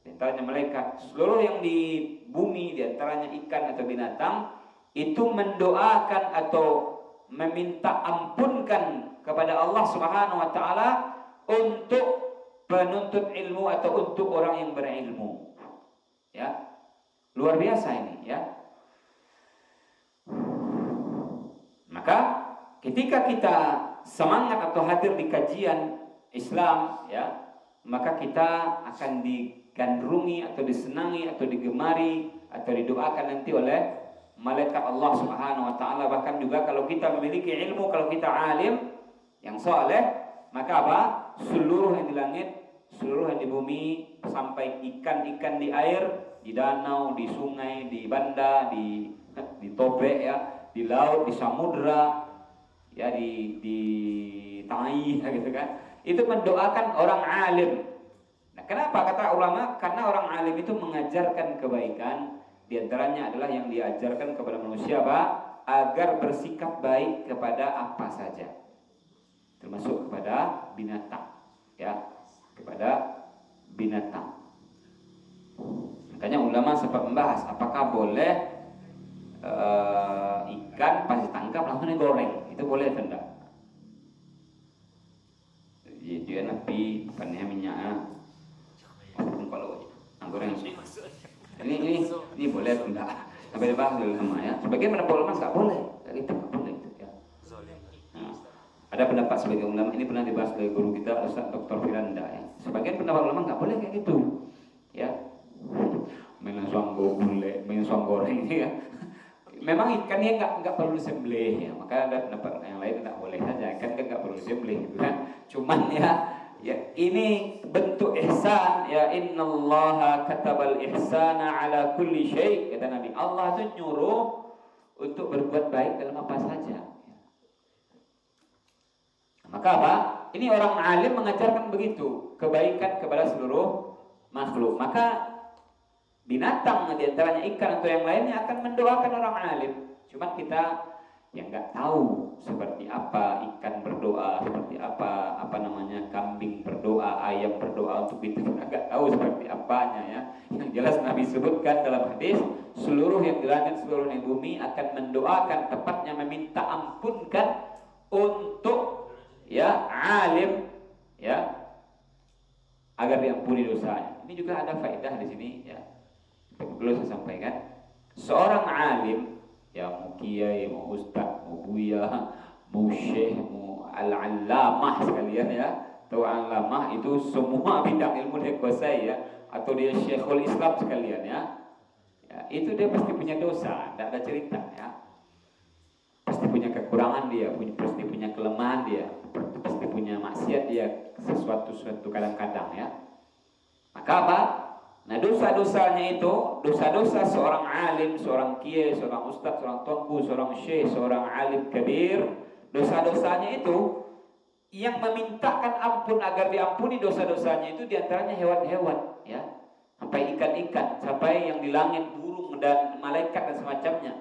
di antaranya malaikat, seluruh yang di bumi di antaranya ikan atau binatang itu mendoakan atau meminta ampunkan kepada Allah Subhanahu wa taala untuk penuntut ilmu atau untuk orang yang berilmu. Ya. Luar biasa ini, ya. Maka ketika kita semangat atau hadir di kajian Islam, ya, maka kita akan digandrungi atau disenangi atau digemari atau didoakan nanti oleh malaikat Allah Subhanahu wa taala. Bahkan juga kalau kita memiliki ilmu, kalau kita alim yang saleh, maka apa? Seluruh yang di langit, seluruh yang di bumi, sampai ikan-ikan di air, di danau, di sungai, di banda, di tobek, ya, di laut, di samudra, ya, di tai, gitu kan. Itu mendoakan orang alim. Nah, kenapa kata ulama? Karena orang alim itu mengajarkan kebaikan. Di antaranya adalah yang diajarkan kepada manusia, Pak, agar bersikap baik kepada apa saja, termasuk kepada binatang, ya, kepada binatang. Makanya ulama sempat membahas apakah boleh ikan pas ditangkap langsung digoreng, itu boleh atau enggak? Dia nabi pannya minyak, kalau goreng ini boleh atau enggak? Sampai dibahas dulu sama, ya. Sebagian pendapat ulama nggak boleh, itu nggak boleh itu, ya. Nah, ada pendapat sebagian ulama, ini pernah dibahas oleh guru kita Ustaz Dr. Firanda, ya. Sebagian pendapat ulama nggak boleh kayak gitu, ya. Main suang goreng ini, ya. Memang ikannya nggak perlu disembelih, ya. Maka ada pendapat yang lain nggak boleh saja, ikan kan nggak perlu disembelih, gitu kan. Cuman ya ini bentuk ihsan, ya, innallaha katabal ihsana ala kulli syai', kata Nabi. Allah itu nyuruh untuk berbuat baik dalam apa saja, ya. Maka apa? Ini orang alim mengajarkan begitu, kebaikan kepada seluruh makhluk. Maka binatang di antaranya ikan atau yang lainnya akan mendoakan orang alim. Cuma kita yang nggak tahu seperti apa ikan berdoa, seperti apa namanya kambing berdoa, ayam berdoa untuk itu, kita nggak tahu seperti apanya, ya. Yang jelas Nabi sebutkan dalam hadis, seluruh yang di langit, seluruh yang di bumi akan mendoakan, tepatnya meminta ampunkan untuk, ya, alim, ya, agar diampuni dosanya. Ini juga ada faedah di sini, ya. Perlu saya sampaikan, seorang alim, ya, mau kiai, mau ustaz, mau buya, mau syekh, mau al-allamah sekalian, ya, atau al-allamah itu semua bidang ilmu dia kuasai, ya, atau dia syekhul Islam sekalian, ya, itu dia pasti punya dosa, tidak ada cerita, ya, pasti punya kekurangan dia, pasti punya kelemahan dia, pasti punya maksiat dia, sesuatu kadang-kadang, ya. Maka apa? Nah, dosa-dosanya itu, dosa-dosa seorang alim, seorang kiai, seorang ustaz, seorang tuanku, seorang syekh, seorang alim kabir, dosa-dosanya itu yang memintakan ampun agar diampuni dosa-dosanya itu diantaranya hewan-hewan, ya, sampai ikan-ikan, sampai yang di langit, burung dan malaikat dan semacamnya.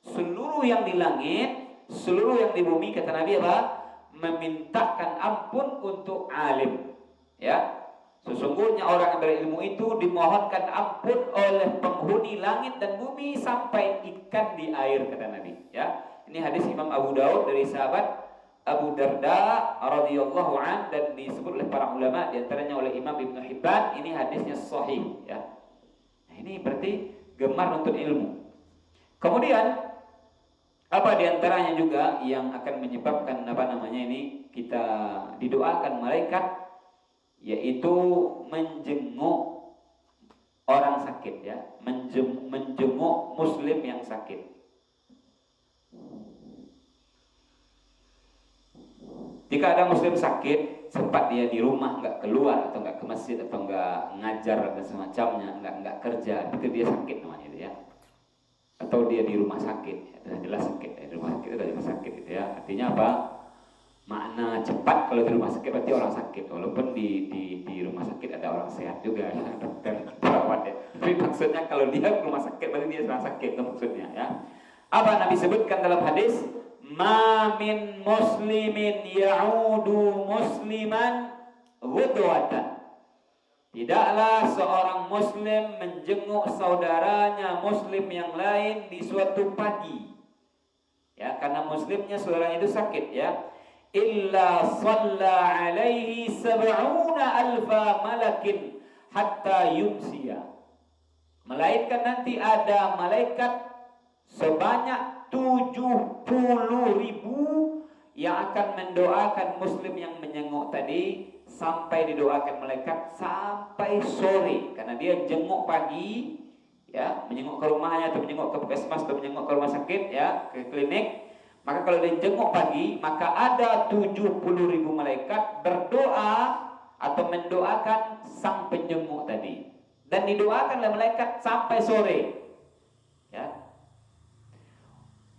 Seluruh yang di langit, seluruh yang di bumi, kata Nabi apa? Memintakan ampun untuk alim, ya. Sesungguhnya orang yang berilmu itu dimohonkan ampun oleh penghuni langit dan bumi sampai ikan di air, kata Nabi, ya. Ini hadis Imam Abu Daud dari sahabat Abu Darda radhiyallahu an, dan disebut oleh para ulama, di antaranya oleh Imam Ibnu Hibban. Ini hadisnya sahih, ya. Nah, ini berarti gemar untuk ilmu. Kemudian apa di antaranya juga yang akan menyebabkan ini kita didoakan malaikat, yaitu menjenguk orang sakit, ya, menjenguk muslim yang sakit. Jika ada muslim sakit, sempat dia di rumah, nggak keluar atau nggak ke masjid atau nggak ngajar dan semacamnya, nggak kerja, itu dia sakit namanya, itu, ya. Atau dia di rumah sakit, ya, jelas sakit, ya, di rumah sakit itu rumah sakit, itu, ya. Artinya apa? Makna cepat kalau di rumah sakit berarti orang sakit, walaupun di rumah sakit ada orang sehat juga, ya, dokter, perawat maksudnya kalau dia ke rumah sakit berarti dia sedang sakit, itu maksudnya ya. Apa Nabi sebutkan dalam hadis? Ma min muslimin ya'udu musliman ghudwatan. Tidaklah seorang muslim menjenguk saudaranya muslim yang lain di suatu pagi. Ya, karena muslimnya saudaranya itu sakit ya. Illa shalla alaihi sab'una alfa malakin hatta yumsiya. Melainkan nanti ada malaikat sebanyak 70.000 yang akan mendoakan muslim yang menjenguk tadi sampai didoakan malaikat sampai sore, karena dia jenguk pagi ya, menjenguk ke rumahnya atau menjenguk ke puskesmas atau menjenguk ke rumah sakit ya, ke klinik. Maka kalau dia jenguk pagi, maka ada 70.000 malaikat berdoa atau mendoakan sang penjenguk tadi, dan didoakan oleh malaikat sampai sore ya.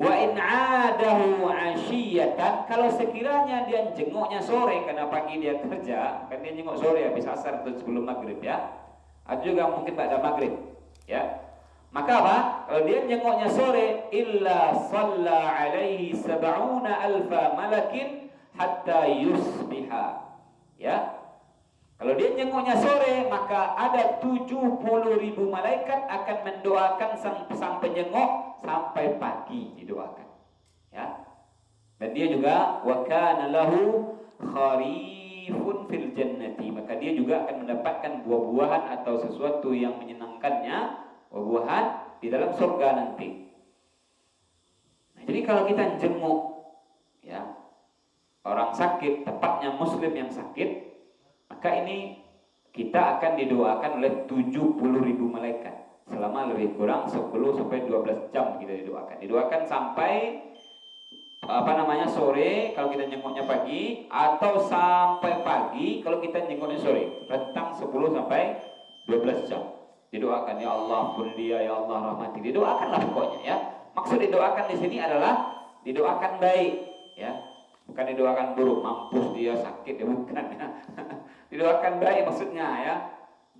Wa in adahu ashiyatan, kalau sekiranya dia jenguknya sore karena pagi dia kerja, kan dia jenguk sore habis asar atau sebelum maghrib ya, atau juga mungkin pada maghrib ya, maka apa? Kalau dia jenguknya sore, illa shalla alaihi sab'una alfa malakin hatta yusbiha ya. Kalau dia jenguknya sore, maka ada 70.000 malaikat akan mendoakan sang penjenguk sampai pagi didoakan. Ya. Dan dia juga wa kana lahu kharifun fil jannati, maka dia juga akan mendapatkan buah-buahan atau sesuatu yang menyenangkannya, buah-buahan di dalam surga nanti. Nah, jadi kalau kita jenguk ya orang sakit, tepatnya muslim yang sakit, maka ini kita akan didoakan oleh 70.000 malaikat selama lebih kurang 10 sampai 12 jam kita didoakan. Didoakan sampai sore kalau kita jenguknya pagi, atau sampai pagi kalau kita jenguknya sore, rentang 10 sampai 12 jam. Didoakan, ya Allah ampun dia, ya Allah rahmati. Didoakanlah pokoknya ya. Maksud didoakan di sini adalah didoakan baik ya. Bukan didoakan buruk, mampus dia sakit ya, bukan ya. Didoakan baik maksudnya ya.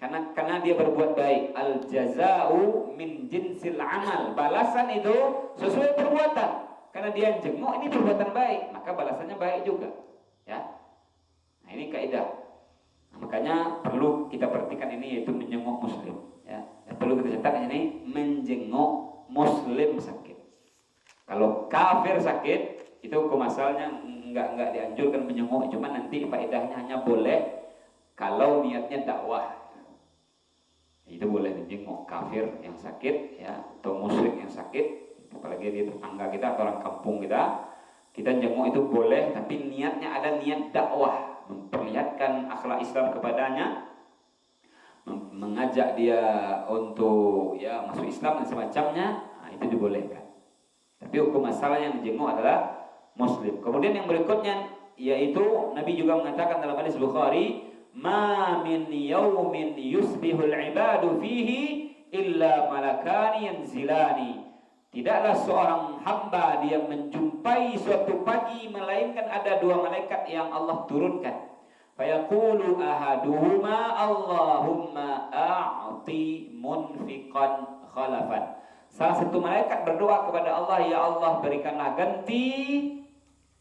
Karena dia berbuat baik. Al jazau min jinsil amal. Balasan itu sesuai perbuatan. Karena dia jenguk ini perbuatan baik, maka balasannya baik juga. Ya. Nah, ini kaidah. Nah, makanya perlu kita perhatikan ini, yaitu menjenguk muslim ya. Dan perlu kita catat ini, menjenguk muslim sakit. Kalau kafir sakit, itu hukum asalnya enggak dianjurkan menjenguk, cuma nanti faedahnya hanya boleh kalau niatnya dakwah. Itu boleh menjenguk kafir yang sakit ya, atau musyrik yang sakit, apalagi dia tetangga kita atau orang kampung kita jenguk itu boleh, tapi niatnya ada niat dakwah, memperlihatkan akhlak Islam kepadanya, mengajak dia untuk ya masuk Islam dan semacamnya. Nah, itu dibolehkan. Tapi hukum asalnya yang dijenguk adalah muslim. Kemudian yang berikutnya yaitu Nabi juga mengatakan dalam hadis Bukhari, ma min yaumin yusbihul ibadu fihi illa malakani yanzilani. Tidaklah seorang hamba dia menjumpai suatu pagi melainkan ada 2 malaikat yang Allah turunkan. Fayaqulu ahaduhuma Allahumma a'ti munfiqan khalafan. Salah satu malaikat berdoa kepada Allah, ya Allah berikanlah ganti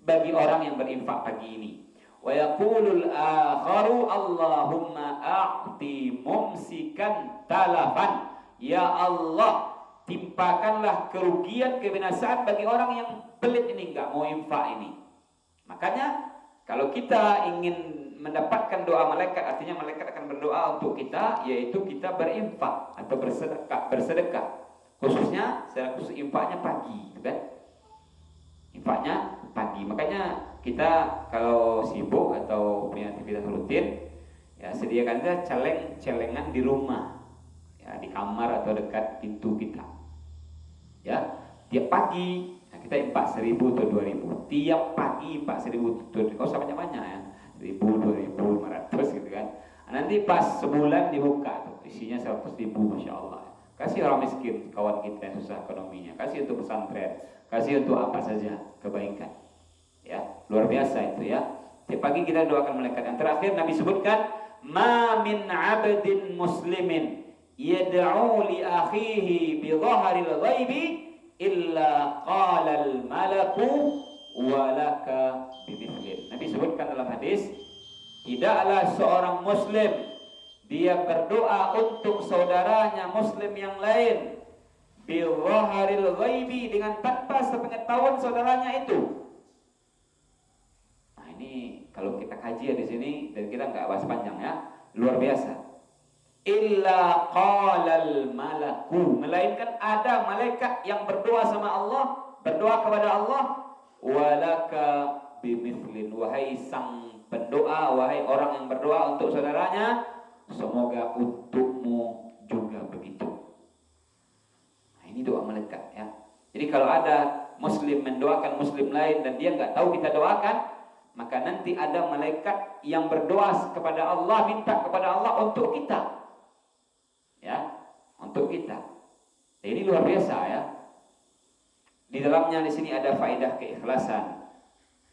bagi orang yang berinfak pagi ini. Wa yaqulul akharu Allahumma a'ti mumsikan talafan. Ya Allah, timpakanlah kerugian, kebinasaan bagi orang yang pelit ini, enggak mau infak ini. Makanya kalau kita ingin mendapatkan doa malaikat, artinya malaikat akan berdoa untuk kita, yaitu kita berinfak atau bersedekah. Khususnya secara khusus infaknya pagi, kan? Infaknya pagi. Makanya kita kalau sibuk atau punya aktivitas rutin, ya sediakan saja celengan di rumah, ya di kamar atau dekat pintu kita. Ya, tiap pagi nah kita infak 1.000 atau 2.000. Tiap pagi infak 1.000 atau 2.000. Kau sama banyak ya, 1.000, 2.000, 500 gitu kan. Nanti pas sebulan dibuka tuh, isinya 100.000, masya Allah. Kasih orang miskin, kawan kita yang susah ekonominya. Kasih untuk pesantren, kasih untuk apa saja kebaikan. Ya, luar biasa itu ya. Tiap pagi kita doakan malaikat. Yang terakhir Nabi sebutkan, ma min 'abdin muslimin yad'u li akhihi bi dhahril ghaibi illa qala al malaku walaka bimithli. Nabi sebutkan dalam hadis, tidaklah seorang muslim dia berdoa untuk saudaranya muslim yang lain bi dhahril ghaibi, dengan tanpa sepengetahuan saudaranya itu. Nah, ini kalau kita kaji di sini dan kita nggak bahas panjang ya, luar biasa. Illa qalal malaku, melainkan ada malaikat yang berdoa sama Allah, berdoa kepada Allah, walaka bimithlin, wahai sang pendoa, wahai orang yang berdoa untuk saudaranya, semoga untukmu juga begitu. Nah, ini doa malaikat ya. Jadi kalau ada muslim mendoakan muslim lain dan dia nggak tahu kita doakan, maka nanti ada malaikat yang berdoa kepada Allah, minta kepada Allah untuk kita. Ya, untuk kita. Nah, ini luar biasa ya. Di dalamnya di sini ada faedah keikhlasan,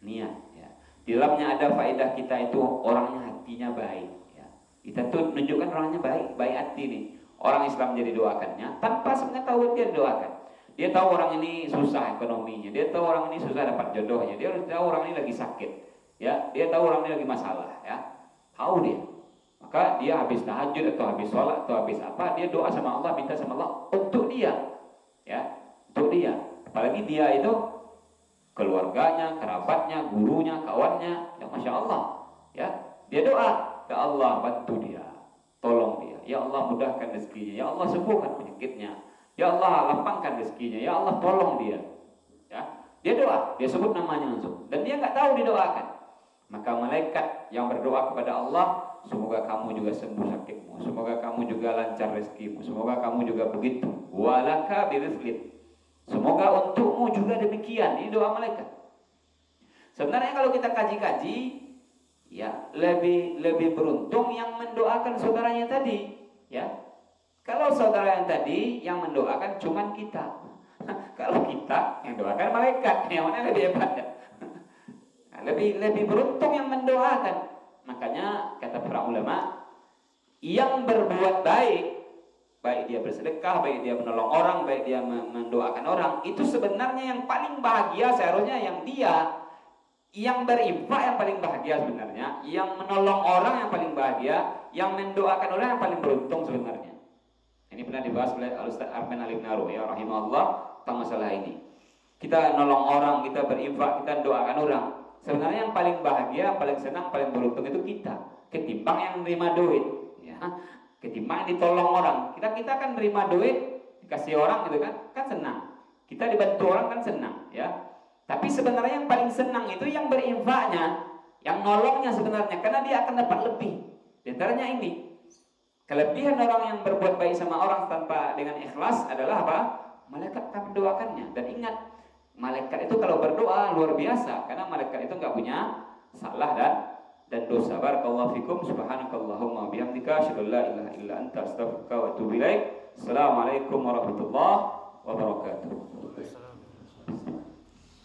niat. Ya. Di dalamnya ada faedah kita itu orangnya hatinya baik. Ya. Kita tuh menunjukkan orangnya baik, baik hati nih. Orang Islam jadi doakannya tanpa sepengetahuan dia doakan. Dia tahu orang ini susah ekonominya, dia tahu orang ini susah dapat jodohnya, dia tahu orang ini lagi sakit. Ya, dia tahu orang ini lagi masalah. Ya, tahu dia. Maka dia habis tahajud atau habis sholat atau habis apa, dia doa sama Allah, minta sama Allah untuk dia, ya, untuk dia. Apalagi dia itu keluarganya, kerabatnya, gurunya, kawannya, ya masya Allah, ya, dia doa, ya Allah bantu dia, tolong dia, ya Allah mudahkan rezekinya, ya Allah sembuhkan penyakitnya, ya Allah lapangkan rezekinya, ya Allah tolong dia, ya, dia doa, dia sebut namanya langsung, dan dia nggak tahu didoakan. Maka malaikat yang berdoa kepada Allah, semoga kamu juga sembuh sakitmu, semoga kamu juga lancar rezekimu, semoga kamu juga begitu. Walaka birizqin, semoga untukmu juga demikian. Ini doa malaikat. Sebenarnya kalau kita kaji-kaji, ya lebih beruntung yang mendoakan saudaranya tadi. Ya, kalau saudara yang tadi yang mendoakan cuman kita, kalau kita yang doakan malaikat, yang mana lebih hebat ya? Lebih beruntung yang mendoakan. Makanya kata para ulama, yang berbuat baik, baik dia bersedekah, baik dia menolong orang, baik dia mendoakan orang, itu sebenarnya yang paling bahagia seharusnya yang dia yang berinfak yang paling bahagia sebenarnya, yang menolong orang yang paling bahagia, yang mendoakan orang yang paling beruntung sebenarnya. Ini pernah dibahas oleh Al-Ustaz Arman Al-Ibnaru ya rahimahullah tentang masalah ini. Kita nolong orang, kita berinfak, kita doakan orang. Sebenarnya yang paling bahagia, paling senang, paling beruntung itu kita, ketimbang yang menerima duit, ya. Ketimbang yang ditolong orang. Kita kan menerima duit, dikasih orang gitu kan senang. Kita dibantu orang kan senang, ya. Tapi sebenarnya yang paling senang itu yang berinfaknya, yang nolongnya sebenarnya, karena dia akan dapat lebih. Di antaranya ini, kelebihan orang yang berbuat baik sama orang tanpa dengan ikhlas adalah apa? Malaikat akan mendoakannya. Dan ingat, malaikat itu kalau berdoa luar biasa, karena malaikat itu nggak punya salah dan dosa. Barakallahu fikum, subhanakallahumma bihamdika, asyhadu an la ilaha illa anta, astaghfiruka wa atubu ilaik. Assalamualaikum warahmatullahi wabarakatuh.